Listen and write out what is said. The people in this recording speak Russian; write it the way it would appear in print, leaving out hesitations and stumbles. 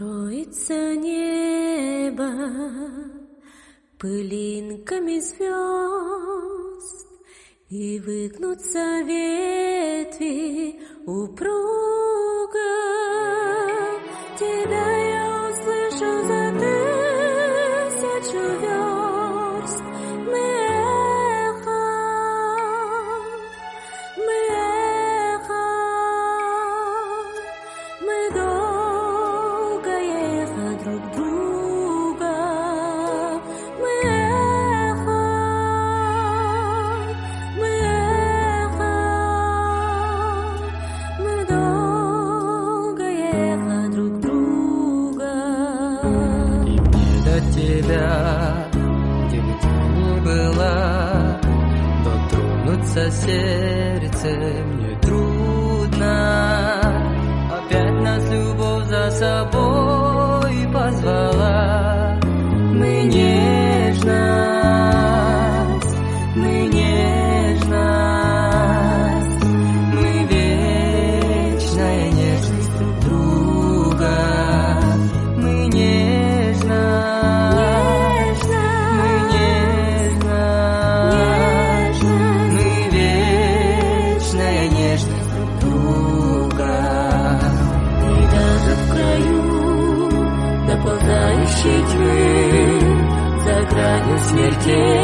Покроется небо пылинками звезд, и выгнутся ветви упруго. Тебя я услышу за 1000 верст. Мы эхо, мы долго эхо друг друга. Мы эхо, мы долго эхо друг друга. И мне до тебя, где бы ты ни была, дотронуться сердцем не трудно. Опять нас любовь за собой позвала. Мы нежность, мы нежность, мы вечная нежность друг друга. Мы нежность, мы нежность, мы вечная нежность друг друга. И даже в краю доползающей тьмы, за гранью смертей,